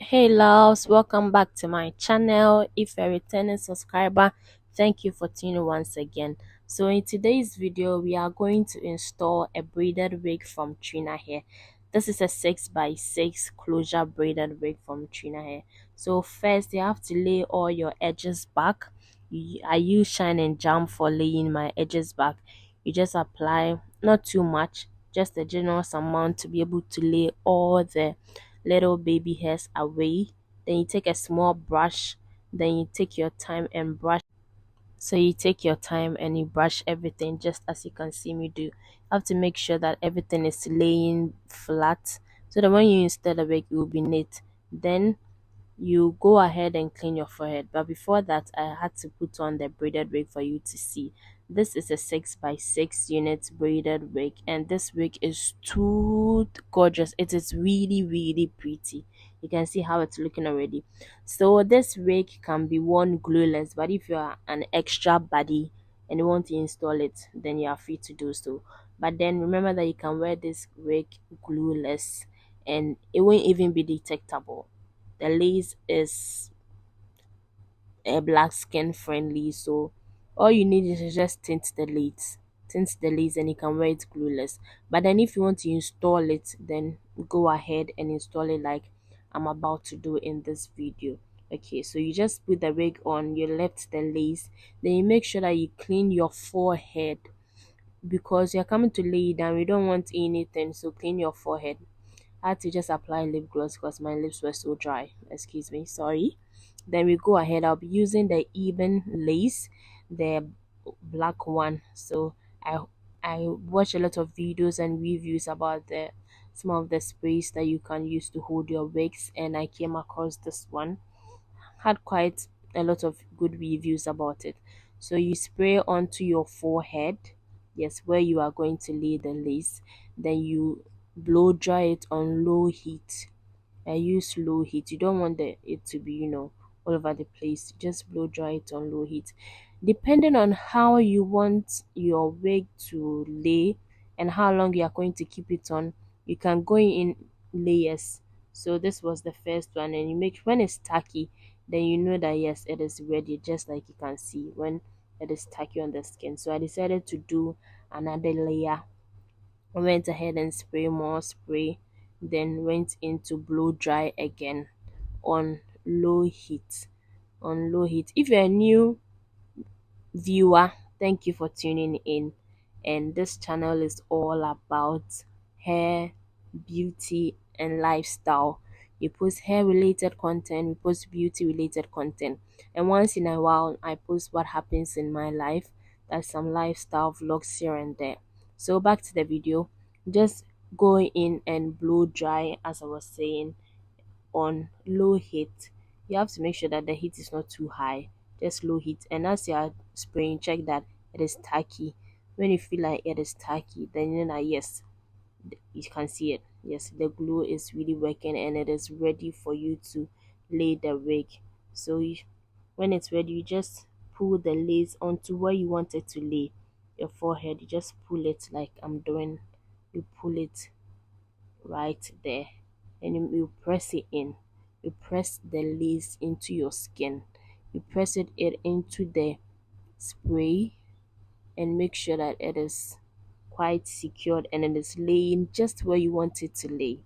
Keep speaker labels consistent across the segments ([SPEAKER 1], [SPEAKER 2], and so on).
[SPEAKER 1] Hey loves, welcome back to my channel. If you're a returning subscriber, thank you for tuning once again. So in today's video, we are going to install a braided wig from TRINA Hair. This is a 6x6 closure braided wig from TRINA Hair. So first, you have to lay all your edges back. I use shine and jam for laying my edges back. You just apply not too much, just a generous amount to be able to lay all the little baby hairs away. Then you take a small brush, then you take your time and brush. So you take your time and you brush everything just as you can see me do. You have to make sure that everything is laying flat so that when you install the wig it will be neat. Then you go ahead and clean your forehead. But before that, I had to put on the braided wig for you to see. This is a 6x6 unit braided wig, and this wig is too gorgeous. It is really pretty. You can see how it's looking already. So this wig can be worn glueless, but if you are an extra body and you want to install it, then you are free to do so. But then remember that you can wear this wig glueless and it won't even be detectable. The lace is a black skin friendly, so all you need is to just tint the lace and you can wear it glueless. But then if you want to install it, then go ahead and install it like I'm about to do in this video. Okay, so you just put the wig on, you lift the lace, then you make sure that you clean your forehead because you're coming to lay it down. We don't want anything, so clean your forehead. I had to just apply lip gloss because my lips were so dry. Excuse me, sorry. Then we go ahead. I'll be using the even lace, the black one. So I watch a lot of videos and reviews about the some of the sprays that you can use to hold your wigs, and I came across this one. Had quite a lot of good reviews about it. So you spray onto your forehead, yes, where you are going to lay the lace. Then you blow dry it on low heat. I use low heat. You don't want it to be, all over the place. Just blow dry it on low heat. Depending on how you want your wig to lay and how long you are going to keep it on, you can go in layers. So this was the first one, and you make when it's tacky, then you know that yes, it is ready, just like you can see when it is tacky on the skin. So I decided to do another layer. I went ahead and spray more spray, then went into blow dry again on low heat. On low heat. If you're a new viewer, thank you for tuning in. And this channel is all about hair, beauty, and lifestyle. We post hair related content, we post beauty related content, and once in a while, I post what happens in my life. That's some lifestyle vlogs here and there. So, back to the video, just go in and blow dry, as I was saying, on low heat. You have to make sure that the heat is not too high, just low heat. And as you are spraying, check that it is tacky. When you feel like it is tacky, then you know that yes, you can see it. Yes, the glue is really working and it is ready for you to lay the wig. So when it's ready, you just pull the lace onto where you want it to lay. Your forehead, you just pull it like I'm doing. You pull it right there, and you press it in. You press the lace into your skin. You press it into the spray and make sure that it is quite secured and it is laying just where you want it to lay,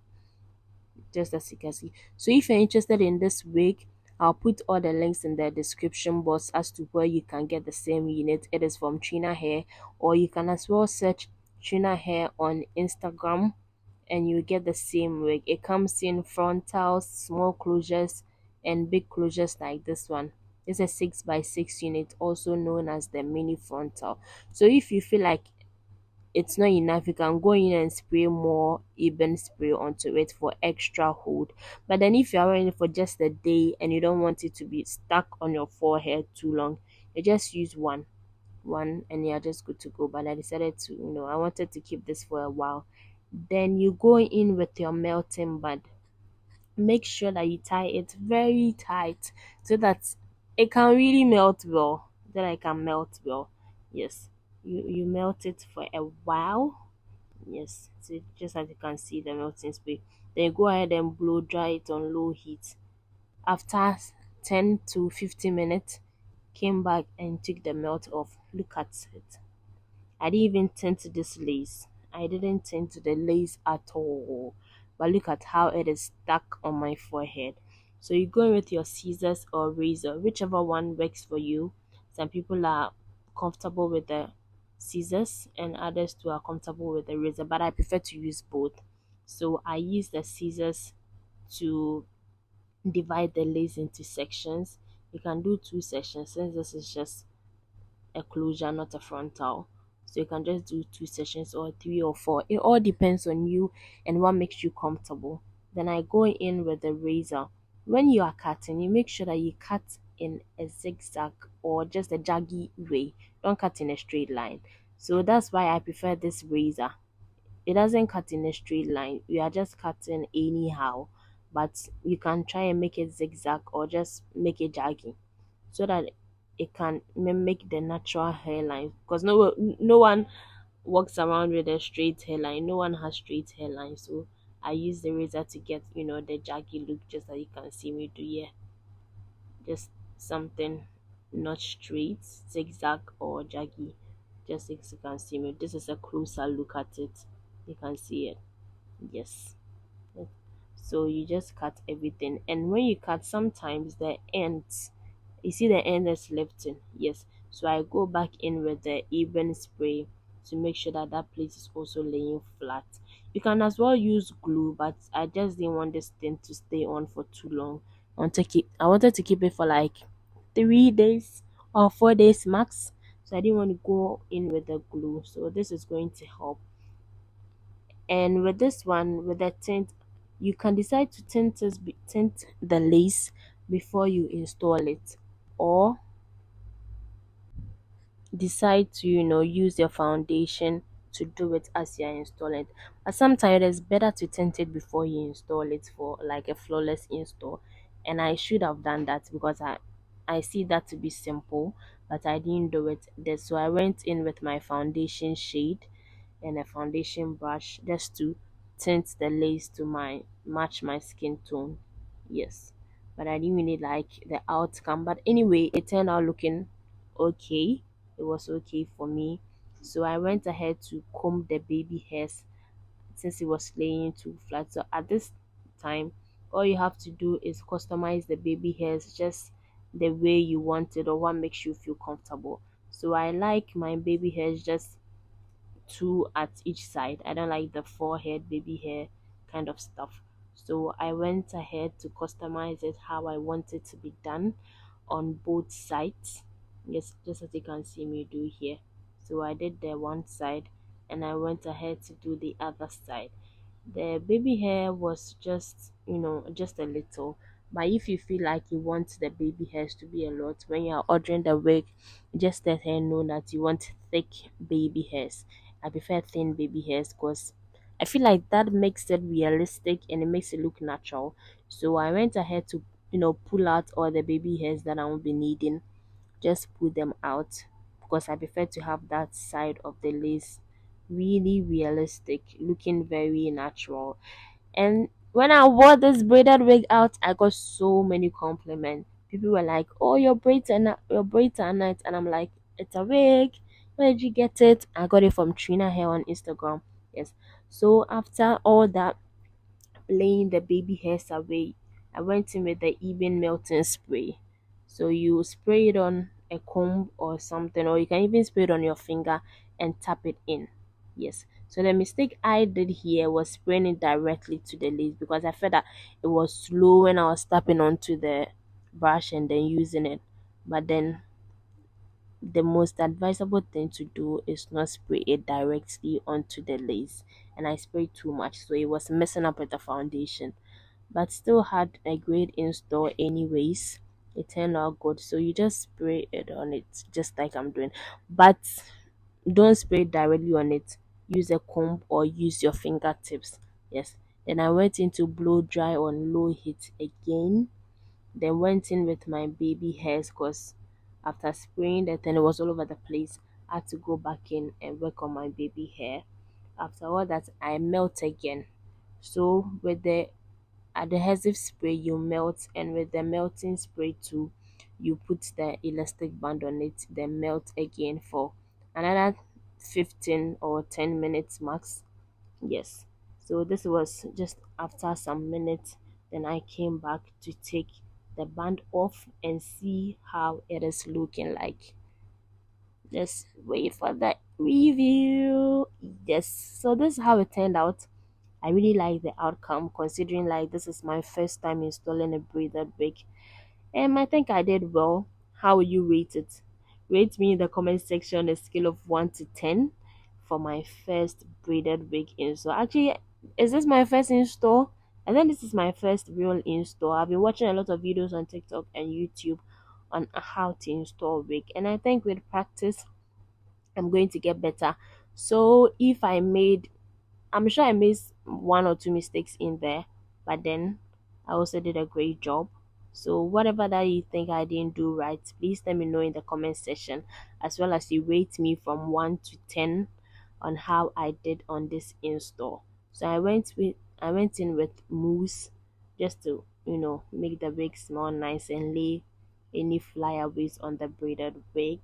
[SPEAKER 1] just as you can see. So if you're interested in this wig, I'll put all the links in the description box as to where you can get the same unit. It is from TRINA Hair, or you can as well search TRINA Hair on Instagram and you get the same wig. It comes in frontals, small closures, and big closures like this one. It's a 6x6 unit, also known as the mini frontal. So if you feel like it's not enough, you can go in and spray more even spray onto it for extra hold. But then if you're wearing it for just a day and you don't want it to be stuck on your forehead too long, you just use one and you're just good to go. But I decided to, I wanted to keep this for a while. Then you go in with your melting band. Make sure that you tie it very tight so that it can really melt well. Then I can melt well. Yes. You melt it for a while. Yes. So just as you can see the melting spray. Then go ahead and blow dry it on low heat. After 10 to 15 minutes, came back and took the melt off. Look at it. I didn't even tint this lace. I didn't tint the lace at all. But look at how it is stuck on my forehead. So you go in with your scissors or razor, whichever one works for you. Some people are comfortable with the scissors and others too are comfortable with the razor, but I prefer to use both. So I use the scissors to divide the lace into sections. You can do two sections since this is just a closure, not a frontal. So you can just do two sessions or three or four. It all depends on you and what makes you comfortable. Then I go in with the razor. When you are cutting, you make sure that you cut in a zigzag or just a jaggy way. Don't cut in a straight line. So that's why I prefer this razor. It doesn't cut in a straight line. You are just cutting anyhow. But you can try and make it zigzag or just make it jaggy so that it can mimic the natural hairline because no one walks around with a straight hairline. No one has straight hairline. So I use the razor to get the jaggy look, just that you can see me do. Yeah, just something not straight, zigzag or jaggy, just as you can see me. This is a closer look at it. You can see it. Yes. So you just cut everything, and when you cut, sometimes the ends, you see the end is lifting. Yes, so I go back in with the even spray to make sure that that place is also laying flat. You can as well use glue, but I just didn't want this thing to stay on for too long. I wanted to keep it for like 3 days or 4 days max, so I didn't want to go in with the glue. So this is going to help. And with this one, with the tint, you can decide to tint the lace before you install it, or decide to use your foundation to do it as you're installing. But sometimes it's better to tint it before you install it for like a flawless install. And I should have done that because I see that to be simple, but I didn't do it. So I went in with my foundation shade and a foundation brush just to tint the lace to my match my skin tone. Yes, but I didn't really like the outcome. But anyway, it turned out looking okay. It was okay for me. So I went ahead to comb the baby hairs since it was laying too flat. So at this time, all you have to do is customize the baby hairs just the way you want it or what makes you feel comfortable. So I like my baby hairs just two at each side. I don't like the forehead, baby hair kind of stuff. So I went ahead to customize it how I want it to be done on both sides. Yes, just as you can see me do here. So I did the one side and I went ahead to do the other side. The baby hair was just a little, but if you feel like you want the baby hairs to be a lot when you're ordering the wig, just let her know that you want thick baby hairs. I prefer thin baby hairs because I feel like that makes it realistic and it makes it look natural. So I went ahead to pull out all the baby hairs that I won't be needing, just pull them out because I prefer to have that side of the lace really realistic, looking very natural. And when I wore this braided wig out, I got so many compliments. People were like, "Oh, your braids are nice," and I'm like, "It's a wig. Where did you get it?" I got it from TRINA Hair on Instagram. Yes. So after all that, laying the baby hairs away, I went in with the even melting spray. So you spray it on a comb or something, or you can even spray it on your finger and tap it in. Yes. So the mistake I did here was spraying it directly to the lace because I felt that it was slow when I was tapping onto the brush and then using it. But then the most advisable thing to do is not spray it directly onto the lace. And I sprayed too much, so it was messing up with the foundation, but still had a great install anyways. It turned out good. So you just spray it on it just like I'm doing, but don't spray it directly on it. Use a comb or use your fingertips. Yes. Then I went into blow dry on low heat again, then went in with my baby hairs because after spraying that and it was all over the place, I had to go back in and work on my baby hair. After all that, I melt again. So with the adhesive spray you melt, and with the melting spray too, you put the elastic band on it, then melt again for another 15 or 10 minutes max. Yes. So this was just after some minutes. Then I came back to take the band off and see how it is looking like. Just wait for that review. Yes. So this is how it turned out. I really like the outcome considering like this is my first time installing a braided wig. I think I did well. How will you rate it? Rate me in the comment section a scale of 1 to 10 for my first braided wig install. Actually, is this my first install? I think this is my first real install. I've been watching a lot of videos on TikTok and YouTube on how to install wig, and I think with practice, I'm going to get better. So if I made, I'm sure I made one or two mistakes in there, but then I also did a great job. So whatever that you think I didn't do right, please let me know in the comment section, as well as you rate me from 1 to 10 on how I did on this install. So I went in with mousse just to make the wig smell nice and lay any flyaways on the braided wig.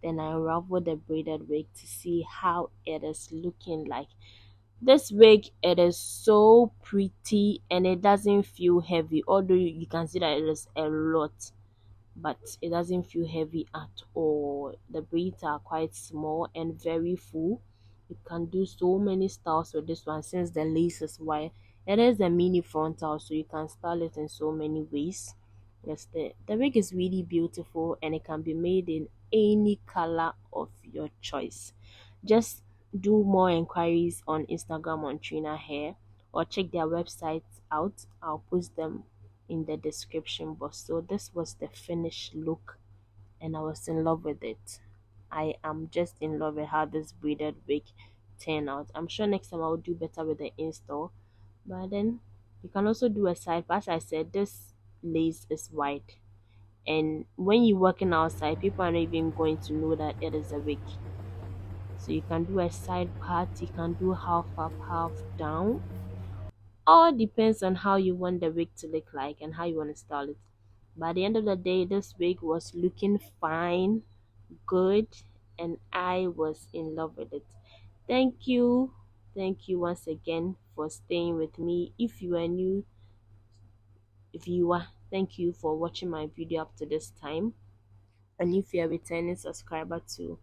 [SPEAKER 1] Then I unravel the braided wig to see how it is looking like. This wig, it is so pretty and it doesn't feel heavy, although you can see that it is a lot, but it doesn't feel heavy at all. The braids are quite small and very full. You can do so many styles with this one since the lace is wide. It is a mini frontal, so you can style it in so many ways. Yes, the wig is really beautiful and it can be made in any color of your choice. Just do more enquiries on Instagram on TRINA Hair, or check their websites out. I'll post them in the description box. So this was the finished look and I was in love with it. I am just in love with how this braided wig turned out. I'm sure next time I'll do better with the install. But then you can also do a side. But as I said, this lace is wide. And when you're working outside, people are not even going to know that it is a wig. So you can do a side part, you can do half up, half down. All depends on how you want the wig to look like and how you want to style it. By the end of the day, this wig was looking fine, good, and I was in love with it. Thank you. Thank you once again for staying with me. If you are new viewer, thank you for watching my video up to this time. And if you're a returning subscriber too,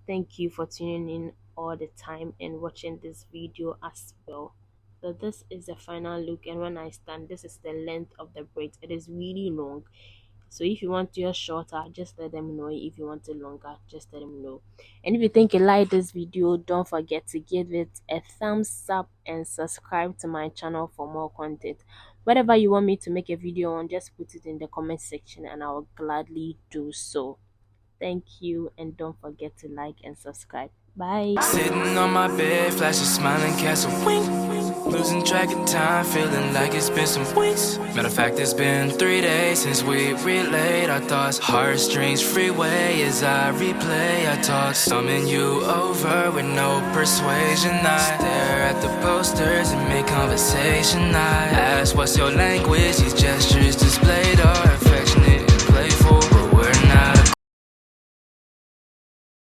[SPEAKER 1] thank you for tuning in all the time and watching this video as well. So this is the final look, and when I stand, this is the length of the braids. It is really long. So if you want yours shorter, just let them know. If you want it longer, just let them know. And if you think you like this video, don't forget to give it a thumbs up and subscribe to my channel for more content. Whatever you want me to make a video on, just put it in the comment section and I will gladly do so. Thank you, and don't forget to like and subscribe. Bye.
[SPEAKER 2] Sitting on my bed, flashing, smiling, cast a wink. Losing track of time, feeling like it's been some weeks. Matter of fact, it's been 3 days since we relayed our thoughts. Heartstrings freeway as I replay our talks. Summon you over with no persuasion. I stare at the posters and make conversation. I ask, what's your language? These gestures displayed are affectionate.